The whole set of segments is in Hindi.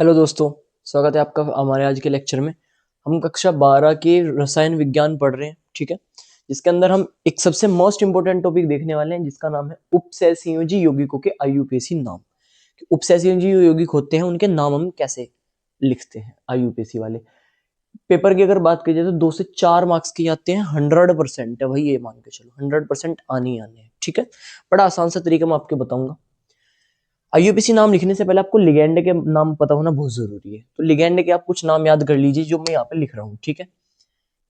हेलो दोस्तों, स्वागत है आपका हमारे आज के लेक्चर में। हम कक्षा 12 के रसायन विज्ञान पढ़ रहे हैं, ठीक है। जिसके अंदर हम एक सबसे मोस्ट इंपोर्टेंट टॉपिक देखने वाले हैं, जिसका नाम है उपसहसंयोजी यौगिकों के आईयूपीएसी नाम। उपसहसंयोजी यौगिक होते हैं, उनके नाम हम कैसे लिखते हैं आईयूपीएसी वाले। पेपर की अगर बात की जाए तो 2 से 4 मार्क्स के आते हैं। 100% है भाई, ये मान के चलो 100% आने ही आने हैं, ठीक है। बड़ा आसान सा तरीका मैं आपको बताऊंगा। आईयूपीएसी नाम लिखने से पहले आपको लिगेंड के नाम पता होना बहुत जरूरी है। तो लिगेंड के आप कुछ नाम याद कर लीजिए जो मैं यहाँ पे लिख रहा हूँ, ठीक है।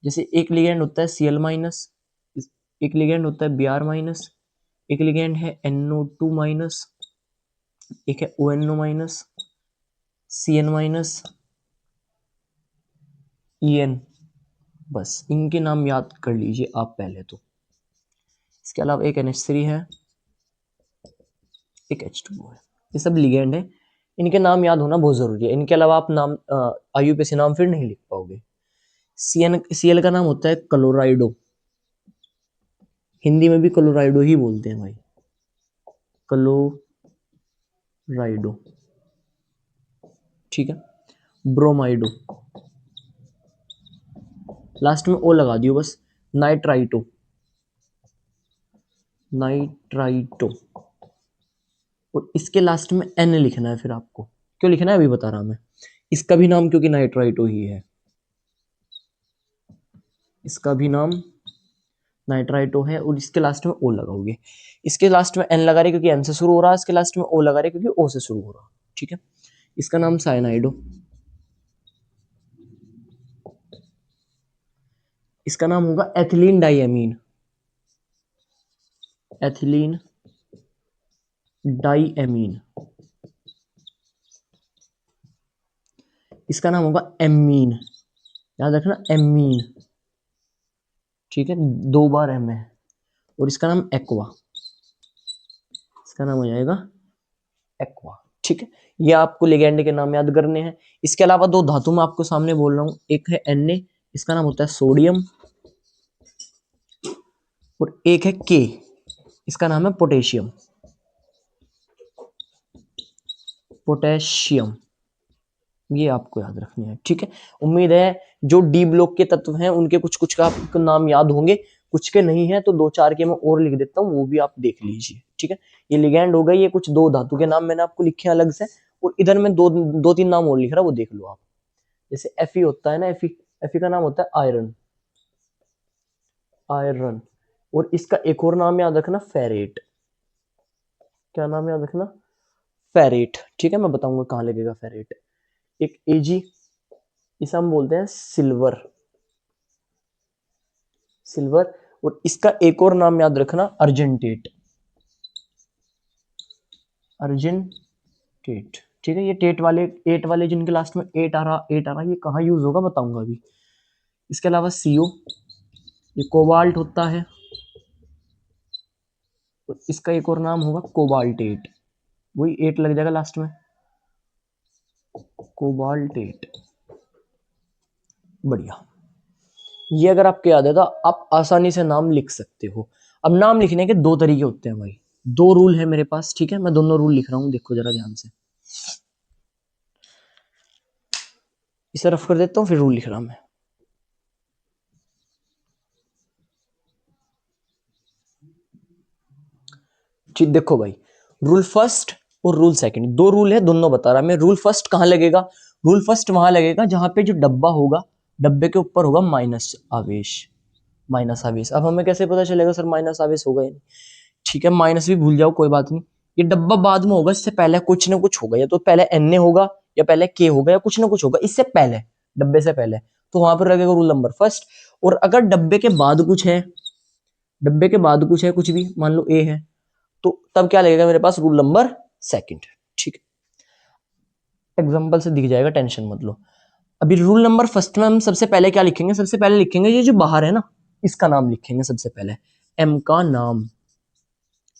जैसे एक लिगेंड होता है Cl माइनस, एक लिगेंड होता है Br माइनस, एक लिगेंड है NO2 माइनस, एक है ONO minus, Cn minus, En। बस इनके नाम याद कर लीजिए आप पहले तो। इसके अलावा एक NH3 है, एक H2O है। ये सब लिगेंड है, इनके नाम याद होना बहुत जरूरी है। इनके अलावा आप नाम आईयूपीएसी नाम फिर नहीं लिख पाओगे। Cl का नाम होता है क्लोराइडो, हिंदी में भी क्लोराइडो ही बोलते हैं भाई, क्लोराइडो, ठीक है। ब्रोमाइडो, लास्ट में ओ लगा दियो बस। नाइट्राइटो, नाइट्राइटो, और इसके लास्ट में एन लिखना है। फिर आपको क्यों लिखना है अभी बता रहा मैं। इसका भी नाम क्योंकि नाइट्राइटो ही है, इसका भी नाम नाइट्राइटो है, और इसके लास्ट में ओ लगाओगे। इसके लास्ट में एन लगा रहे क्योंकि एन से शुरू हो रहा है, इसके लास्ट में ओ लगा रहे क्योंकि ओ से शुरू हो रहा है, ठीक है। इसका नाम साइनाइडो, इसका नाम होगा एथिलीन डाइएमीन, एथिलीन डाइएमीन। इसका नाम होगा एमीन, याद रखना एमीन, ठीक है। 2 बार एम है। और इसका नाम एक्वा, इसका नाम हो जाएगा एक्वा, ठीक है। ये आपको लिगेंड के नाम याद करने हैं। इसके अलावा 2 धातु मैं आपको सामने बोल रहा हूँ, एक है Na, इसका नाम होता है सोडियम, और एक है K, इसका नाम है पोटेशियम, पोटेशियम। ये आपको याद रखनी है, ठीक है। उम्मीद है जो डी ब्लॉक के तत्व हैं उनके कुछ कुछ का आपको नाम याद होंगे, कुछ के नहीं है तो 2-4 के मैं और लिख देता हूँ, वो भी आप देख लीजिए, ठीक है। ये लिगेंड हो गई, ये कुछ 2 धातु के नाम मैंने आपको लिखे अलग से, और इधर में 2-3 नाम और लिख रहा, वो देख लो आप। जैसे Fe होता है ना, Fe का नाम होता है आयरन, आयरन। और इसका एक और नाम याद रखना, फेरेट। क्या नाम याद रखना, फेरेट, ठीक है। मैं बताऊंगा कहाँ लगेगा फेरेट। एक Ag, इसे हम बोलते हैं सिल्वर, सिल्वर। और इसका एक और नाम याद रखना, अर्जेंटेट, अर्जेंटेट, ठीक है। ये टेट वाले, एट वाले जिनके लास्ट में एट आ रहा, ये कहाँ यूज होगा बताऊंगा अभी। इसके अलावा CO, ये कोबाल्ट होता है, और इसका एक और नाम होगा कोबाल्टेट, वही 8 लग जाएगा लास्ट में, कोबाल्टेट। बढ़िया, ये अगर आपको याद है तो आप आसानी से नाम लिख सकते हो। अब नाम लिखने के 2 तरीके होते हैं भाई, 2 रूल है मेरे पास, ठीक है। मैं दोनों रूल लिख रहा हूं, देखो जरा ध्यान से। इसे रफ कर देता हूं, फिर रूल लिख रहा मैं। ठीक, देखो भाई, रूल फर्स्ट और रूल सेकंड, 2 रूल है, दोनों बता रहा मैं। रूल फर्स्ट कहां लगेगा, रूल फर्स्ट वहां लगेगा जहां पे जो डब्बा होगा, डब्बे के ऊपर होगा माइनस आवेश, माइनस आवेश। अब हमें कैसे पता चलेगा सर माइनस आवेश होगा, ठीक है। माइनस भी भूल जाओ, कोई बात नहीं। ये डब्बा बाद में होगा, इससे पहले कुछ ना कुछ होगा, या तो पहले Na होगा, या पहले K होगा, या कुछ ना कुछ होगा इससे पहले, डब्बे से पहले। तो वहां पर लगेगा रूल नंबर फर्स्ट। और अगर डब्बे के बाद कुछ है, डब्बे के बाद कुछ है, कुछ भी मान लो A है, तो तब क्या लगेगा मेरे पास, रूल नंबर सेकंड, ठीक है। एग्जाम्पल से दिख जाएगा, टेंशन मत लो। अभी रूल नंबर फर्स्ट में हम सबसे पहले क्या लिखेंगे, सबसे पहले लिखेंगे ये जो बाहर है ना, इसका नाम लिखेंगे सबसे पहले, M का नाम,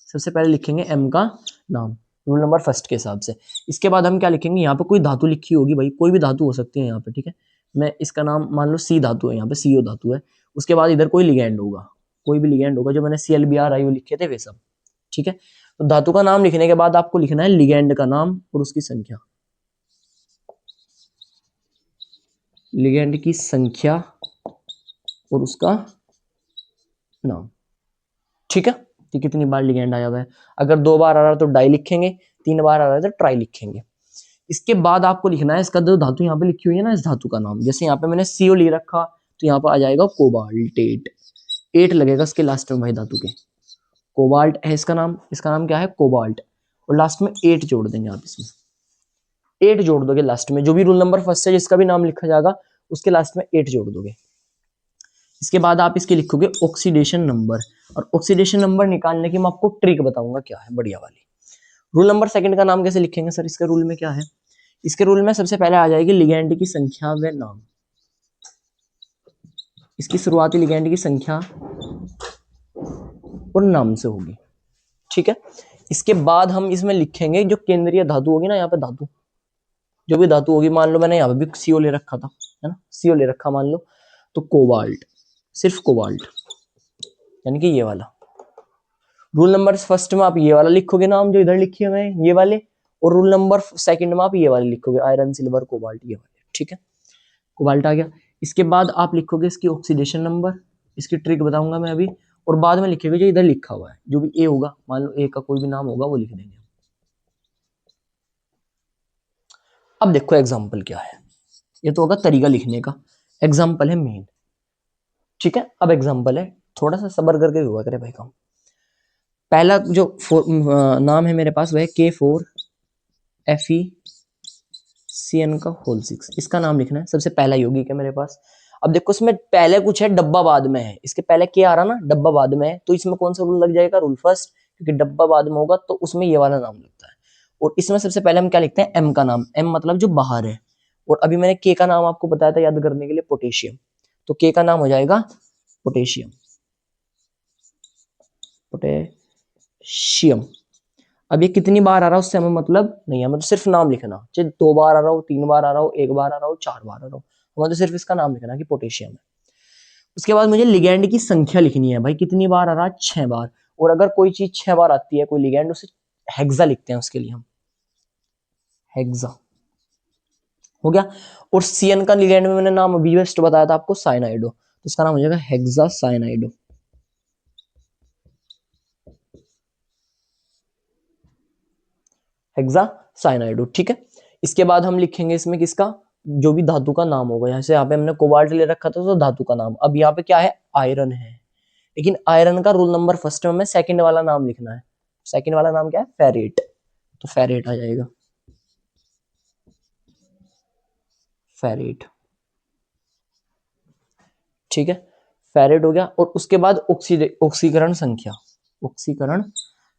सबसे पहले लिखेंगे M का नाम, रूल नंबर फर्स्ट के हिसाब से। इसके बाद हम क्या लिखेंगे, यहाँ पे कोई धातु लिखी होगी भाई, कोई भी धातु हो सकती है यहाँ पे, ठीक है। मैं इसका नाम मान लो C धातु है, यहाँ पे CO धातु है। उसके बाद इधर कोई लिगेंड होगा, कोई भी लिगेंड होगा, जो मैंने ClBr लिखे थे वे सब, ठीक है। तो धातु का नाम लिखने के बाद आपको लिखना है लिगेंड का नाम और उसकी संख्या, लिगेंड की संख्या और उसका नाम। ठीक है, कि कितनी बार लिगेंड आया हुआ है। अगर 2 बार आ रहा है तो डाई लिखेंगे, 3 बार आ रहा है तो ट्राई लिखेंगे। इसके बाद आपको लिखना है इसका जो धातु यहाँ पे लिखी हुई है ना, इस धातु का नाम। जैसे यहाँ पे मैंने CO ले रखा तो यहाँ पर आ जाएगा कोबाल्टेट, 8 लगेगा इसके लास्ट में भाई धातु के। कोबाल्ट है इसका नाम क्या है, कोबाल्ट, और लास्ट में 8 जोड़ देंगे आप इसमें, 8 जोड़ दोगे लास्ट में। जो भी रूल नंबर फर्स्ट है जिसका भी नाम लिखा जाएगा उसके लास्ट में 8 जोड़ दोगे। इसके बाद आप इसके लिखोगे ऑक्सीडेशन नंबर, और ऑक्सीडेशन नंबर निकालने की मैं आपको ट्रिक बताऊंगा क्या है, बढ़िया वाली। रूल नंबर सेकंड का नाम कैसे लिखेंगे सर, इसके रूल में क्या है, इसके रूल में सबसे पहले आ जाएगी लिगेंड की संख्या व नाम। इसकी शुरुआती लिगेंड की संख्या और नाम से होगी। ठीक है, इसके बाद हम इसमें लिखेंगे जो केंद्रीय धातु होगी ना, यहाँ पे धातु जो भी धातु होगी, मान लो मैंने यहाँ पे भी CO ले रखा था, है ना, CO ले रखा मान लो, तो कोबाल्ट, सिर्फ कोबाल्ट, यानी कि ये वाला। रूल नंबर फर्स्ट में आप ये वाला लिखोगे नाम जो इधर लिखे हुए हैं ये वाले, और रूल नंबर सेकंड में आप ये वाले लिखोगे, आयरन सिल्वर कोबाल्ट, ये वाले। ठीक है, कोबाल्ट आ गया। इसके बाद आप लिखोगे इसकी ऑक्सीडेशन नंबर, इसकी ट्रिक बताऊंगा मैं अभी, और बाद में लिखोगे जो इधर लिखा हुआ है, जो भी ए होगा, मान लो ए का कोई भी नाम होगा वो लिख देंगे। अब देखो एग्जाम्पल क्या है, ये तो होगा तरीका लिखने का, एग्जाम्पल है मेन। ठीक है, अब एग्जाम्पल है, थोड़ा सा सबर करके हुआ करे भाई काम। पहला जो नाम है मेरे पास वह है K4FeCN का होल 6, इसका नाम लिखना है। सबसे पहला यौगिक है मेरे पास। अब देखो इसमें पहले कुछ है, डब्बा बाद में है, इसके पहले क्या आ रहा ना, डब्बा बाद में है, तो इसमें कौन सा रूल लग जाएगा, रूल फर्स्ट, क्योंकि डब्बा बाद में होगा तो उसमें ये वाला नाम लगता है। और इसमें सबसे पहले हम क्या लिखते हैं, M का नाम, M मतलब जो बाहर है, और अभी मैंने K का नाम आपको बताया था याद करने के लिए, पोटेशियम, तो K का नाम हो जाएगा पोटेशियम, पोटेशियम। अब ये कितनी बार आ रहा है उससे हमें मतलब नहीं है, हमें तो सिर्फ नाम लिखना, चाहे 2 बार आ रहा हो, 3 बार आ रहा हो, 1 बार आ रहा हो, 4 बार आ रहा हो, हमें तो सिर्फ इसका नाम लिखना कि पोटेशियम है। उसके बाद मुझे लिगेंड की संख्या लिखनी है भाई, कितनी बार आ रहा है, 6 बार। और अगर कोई चीज 6 बार आती है, कोई लिगेंड, उसे हेक्सा लिखते हैं, उसके लिए हम हेक्सा हो गया। और CN का लिगेंड में मैंने नाम अभी बेस्ट बताया था आपको, साइनाइडो, तो इसका नाम हो जाएगा हेक्सा साइनाइडो, हेक्सा साइनाइडो। ठीक है, इसके बाद हम लिखेंगे इसमें किसका, जो भी धातु का नाम होगा। जैसे यहाँ पे हमने कोबाल्ट ले रखा था तो धातु का नाम, अब यहाँ पे क्या है, आयरन है, लेकिन आयरन का रूल नंबर फर्स्ट में हमें सेकंड वाला नाम लिखना है। सेकंड वाला नाम क्या है, फेरेट, तो फेरेट आ जाएगा, फेरेट। ठीक है, फेरेट हो गया। और उसके बाद ऑक्सीकरण संख्या, ऑक्सीकरण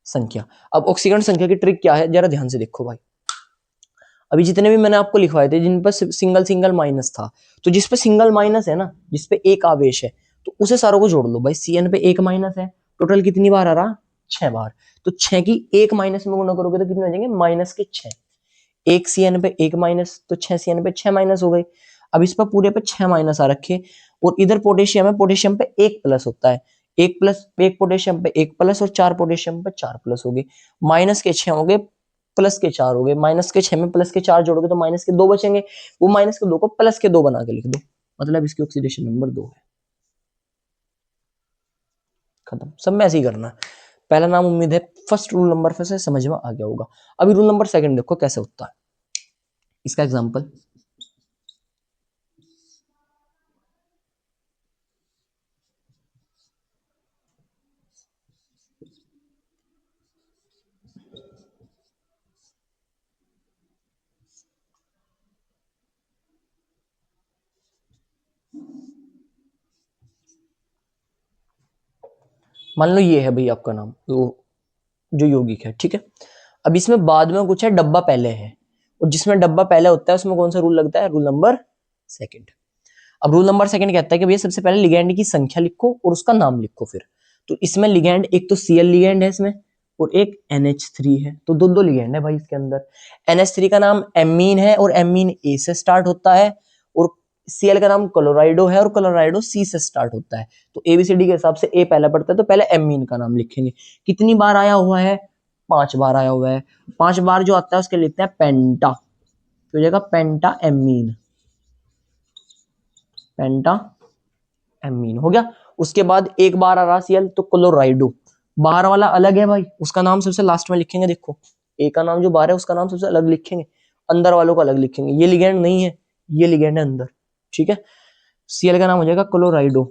संख्या। अब ऑक्सीकरण संख्या की ट्रिक क्या है, जरा ध्यान से देखो भाई। अभी जितने भी मैंने आपको लिखवाए थे जिन पर सिंगल सिंगल माइनस था, तो जिस पे सिंगल माइनस है ना, जिस पे एक आवेश है, तो उसे सारों को जोड़ लो भाई। CN पे एक माइनस है, टोटल कितनी बार आ रहा, 6 बार, तो 6 की एक माइनस में गुणा करोगे तो कितने हो जाएंगे, माइनस के 6। एक CN पे एक माइनस, तो 6 CN पे 6 माइनस हो गई। अब इस पर पूरे पे 6 माइनस आ रखे, और इधर पोटेशियम है, पोटेशियम पे एक प्लस होता है, एक प्लस, एक पोटेशियम पे एक प्लस, और 4 पोटेशियम पे 4 प्लस हो गए, माइनस के 6 हो गए, प्लस के 4 हो गए। माइनस के 6 में प्लस के 4 जोड़ोगे तो माइनस के 2 बचेंगे, वो माइनस के 2 को प्लस के 2 बना के लिख दो, मतलब इसकी ऑक्सीडेशन नंबर 2 है। खत्म, सब में ऐसे ही करना है। पहला नाम उम्मीद है फर्स्ट रूल नंबर से समझ में आ गया होगा। अभी रूल नंबर सेकंड देखो कैसे होता है, इसका एग्जांपल, मान लो ये है भाई आपका नाम, जो यौगिक है। ठीक है, अब इसमें बाद में कुछ है, डब्बा पहले है, और जिसमें डब्बा पहले होता है उसमें कौन सा रूल लगता है, रूल नंबर सेकंड। अब रूल नंबर सेकंड कहता है कि भैया सबसे पहले लिगेंड की संख्या लिखो और उसका नाम लिखो। फिर तो इसमें लिगेंड एक तो Cl लिगेंड है इसमें, और एक NH3 है, तो दो दो लिगेंड है भाई इसके अंदर। NH3 का नाम एमीन है, और एमीन A से स्टार्ट होता है, और Cl का नाम क्लोराइडो है, और क्लोराइडो C से स्टार्ट होता है। तो ABCD के हिसाब से A पहला पड़ता है, तो पहले एमीन का नाम लिखेंगे। कितनी बार आया हुआ है, 5 बार आया हुआ है। 5 बार जो आता है उसके लिखते हैं पेंटा, तो हो जाएगा पेंटा एमीन। पेंटा एमीन हो गया। उसके बाद एक बार आ रहा Cl तो क्लोराइडो, बाहर वाला अलग है भाई, उसका नाम सबसे लास्ट में लिखेंगे। देखो ए का नाम जो बाहर है उसका नाम सबसे अलग लिखेंगे, अंदर वालों को अलग लिखेंगे। ये लिगेंड नहीं है, ये लिगेंड है अंदर, ठीक है। Cl का नाम हो जाएगा क्लोराइडो,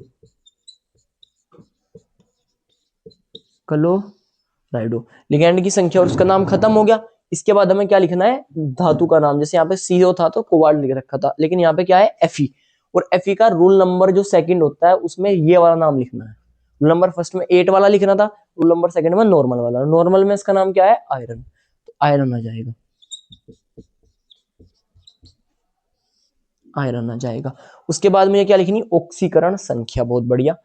क्लोराइडो लिगेंड की संख्या और उसका नाम खत्म हो गया। इसके बाद हमें क्या लिखना है, धातु का नाम। जैसे यहाँ पे CO था तो कोबाल्ट लिख रखा था, लेकिन यहाँ पे क्या है Fe, और Fe का रूल नंबर जो सेकंड होता है उसमें ये वाला नाम लिखना है। रूल नंबर फर्स्ट में 8 वाला लिखना था, रूल नंबर सेकंड में नॉर्मल वाला। नॉर्मल में इसका नाम क्या है, आयरन, तो आयरन आ जाएगा, आयरन आ जाएगा। उसके बाद मुझे क्या लिखनी, ऑक्सीकरण संख्या, बहुत बढ़िया,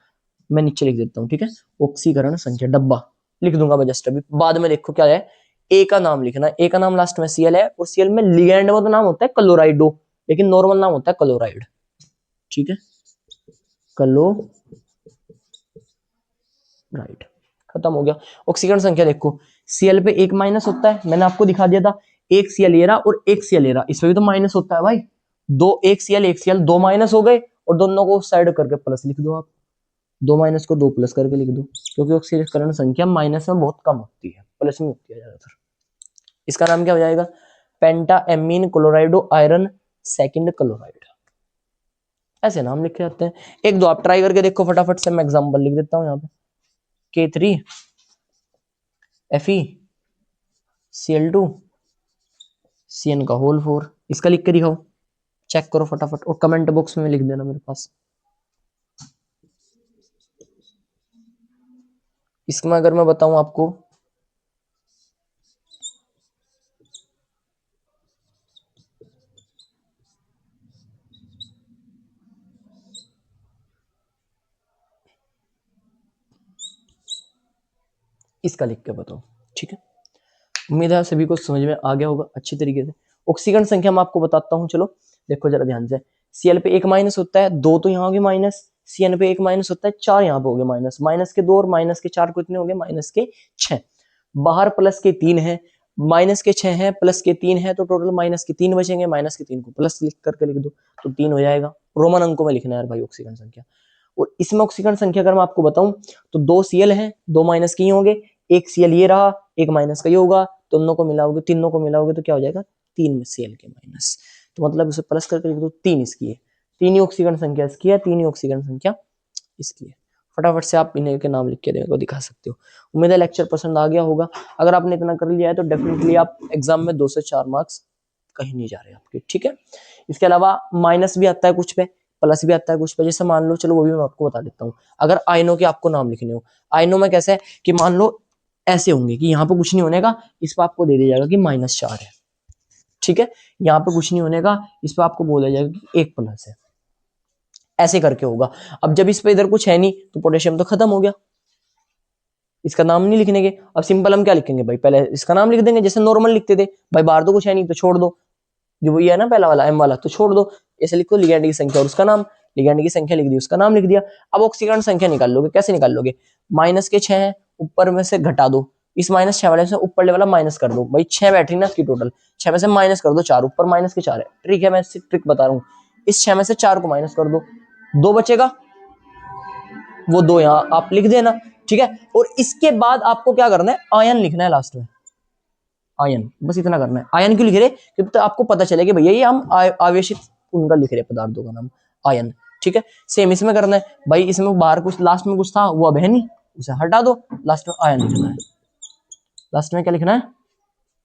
मैं नीचे लिख देता हूँ, ठीक है। ऑक्सीकरण संख्या डब्बा लिख दूंगा मैं जस्ट अभी, बाद में देखो क्या है। ए का नाम लिखना है, ए का नाम लास्ट में Cl है, और Cl में लिगेंड में तो नाम होता है क्लोराइडो, लेकिन नॉर्मल नाम होता है क्लोराइड, ठीक है, क्लोराइड, खत्म हो गया। ऑक्सीकरण संख्या देखो, Cl पे एक माइनस होता है, मैंने आपको दिखा दिया था, एक Cl ले रहा और एक Cl ले रहा, इसमें भी तो माइनस होता है भाई, दो, एक Cl दो माइनस हो गए, और दोनों को साइड करके प्लस लिख दो आप, दो माइनस को दो प्लस करके लिख दो, क्योंकि ऑक्सीकरण संख्या माइनस में बहुत कम होती है, प्लस में होती है ज्यादातर। इसका नाम क्या हो जाएगा, पेंटा एमीन क्लोराइडो आयरन सेकंड क्लोराइड, ऐसे नाम लिखे जाते हैं। एक दो आप ट्राई करके देखो फटाफट से, मैं एग्जांपल लिख देता हूं यहाँ पे, K3 Fe Cl2 CN का होल 4, इसका लिख के दिखाओ, चेक करो फटाफट, और कमेंट बॉक्स में लिख देना मेरे पास। इसमें अगर मैं बताऊं आपको, इसका लिख के बताओ, ठीक है। उम्मीद है सभी को समझ में आ गया होगा अच्छी तरीके से। ऑक्सीकरण संख्या मैं आपको बताता हूँ, चलो देखो जरा ध्यान से। Cl पे एक माइनस होता है, दो तो यहाँ हो गए माइनस, Cn पे एक माइनस होता है, चार यहाँ पे हो गए माइनस, माइनस के दो और माइनस के चार कितने हो गए, माइनस के 6, बाहर प्लस के 3 है, माइनस के 6 है, प्लस के 3 है, तो टोटल माइनस के 3 बचेंगे, माइनस के 3 को प्लस लिख करके लिख दो तो 3 हो जाएगा। रोमन अंकों में लिखना है यार भाई ऑक्सीकरण संख्या। और इसमें ऑक्सीकरण संख्या अगर मैं आपको बताऊं तो दो Cl है, दो माइनस के ही होंगे, एक Cl ये रहा, एक माइनस का ये होगा, दोनों को मिलाओगे, तीनों को मिलाओगे तो क्या हो जाएगा, 3 में Cl के माइनस, तो मतलब उसे प्लस करके लिख दो, 3 इसकी है, 3 ही ऑक्सीकरण संख्या इसकी है, 3 ही ऑक्सीकरण संख्या इसकी है। फटाफट से आप इन्हें के नाम लिख के मेरे को दिखा सकते हो। उम्मीद है लेक्चर पसंद आ गया होगा। अगर आपने इतना कर लिया है तो डेफिनेटली आप एग्जाम में 2 से 4 मार्क्स कहीं नहीं जा रहे आपके, ठीक है। इसके अलावा माइनस भी आता है कुछ पे, प्लस भी आता है कुछ पे, जैसे मान लो, चलो वो भी मैं आपको बता देता हूँ। अगर आयनों के आपको नाम लिखने हो, आयनों में कैसे है कि मान लो ऐसे होंगे कि यहाँ पे कुछ नहीं होने का, इस पर आपको दे दिया जाएगा कि -4 है, ठीक है। यहाँ पे कुछ नहीं होने का, इस पर आपको बोला जाएगा कि 1 प्लस है, ऐसे करके होगा। अब जब इस पे इधर कुछ है नहीं तो पोटेशियम तो खत्म हो गया, इसका नाम नहीं लिखने के। अब सिंपल हम क्या लिखेंगे भाई, पहले इसका नाम लिख देंगे जैसे नॉर्मल लिखते थे भाई, बाहर तो कुछ है नहीं तो छोड़ दो, जो वही है ना पहला वाला M वाला, तो छोड़ दो, ऐसे लिखो लिगैंड की संख्या और उसका नाम, लिगैंड की संख्या लिख दी, उसका नाम लिख दिया। अब ऑक्सीकरण संख्या निकाल लोगे, कैसे निकाल लोगे, माइनस के 6 है, ऊपर में से घटा दो, इस -6 वाले से ऊपर वाला माइनस कर दो भाई, 6 बैटरी ना इसकी टोटल, 6 में से माइनस कर दो 4, ऊपर माइनस के 4 है, ट्रिक है, मैं ट्रिक बता रहा हूँ। इस 6 में से 4 को माइनस कर दो, 2 बचेगा, वो 2 यहाँ आप लिख देना, ठीक है। और इसके बाद आपको क्या करना है, आयन लिखना है लास्ट में, आयन, बस इतना करना है। आयन क्यों लिख रहे, क्योंकि तो आपको पता चले कि भैया ये हम आवेशित उनका लिख रहे पदार्थों का नाम आयन, ठीक है। सेम इसमें करना है भाई, इसमें बाहर कुछ लास्ट में कुछ था वो अब है नहीं, उसे हटा दो, लास्ट में आयन लिखना है, लास्ट में क्या लिखना है,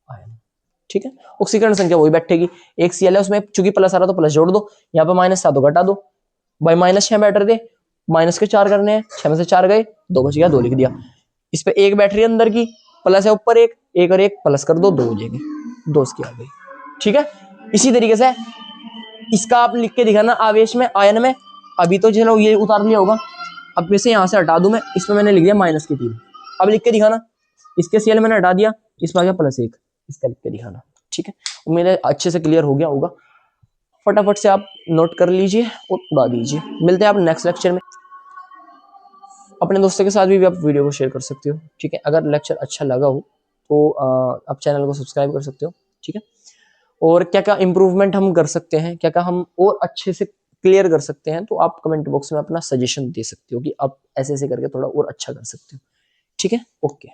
आयन, ठीक है। ऑक्सीकरण संख्या वही बैठेगी, एक Cl है उसमें चूंकि प्लस आ रहा तो प्लस जोड़ दो, यहाँ पे माइनस था तो घटा दो भाई, -6 बैटर थे, माइनस के 4 करने हैं, 6 में से 4 गए, 2 बच गया, 2 लिख दिया। इस पे एक बैटरी अंदर की, प्लस है ऊपर एक, एक और एक प्लस कर दो, 2 हो जाएंगे, 2 इसकी आ गई, ठीक है। इसी तरीके से इसका आप लिख के दिखाना आवेश में, आयन में। अभी तो चलो ये उतार लिया होगा, अब वैसे यहाँ से हटा दूं मैं, इसमें मैंने लिख दिया -3, अब लिख के दिखाना, इसके Cl मैंने हटा दिया, इस पर आ गया +1, इसका लिख के दिखाना, ठीक है। उम्मीद है अच्छे से क्लियर हो गया होगा। फटाफट से आप नोट कर लीजिए और उड़ा दीजिए। मिलते हैं आप नेक्स्ट लेक्चर में। अपने दोस्तों के साथ भी आप वीडियो को शेयर कर सकते हो, ठीक है। अगर लेक्चर अच्छा लगा हो तो आप चैनल को सब्सक्राइब कर सकते हो, ठीक है। और क्या क्या इम्प्रूवमेंट हम कर सकते हैं, क्या क्या हम और अच्छे से क्लियर कर सकते हैं तो आप कमेंट बॉक्स में अपना सजेशन दे सकते हो कि आप ऐसे ऐसे करके थोड़ा और अच्छा कर सकते हो। ठीक है, ओके।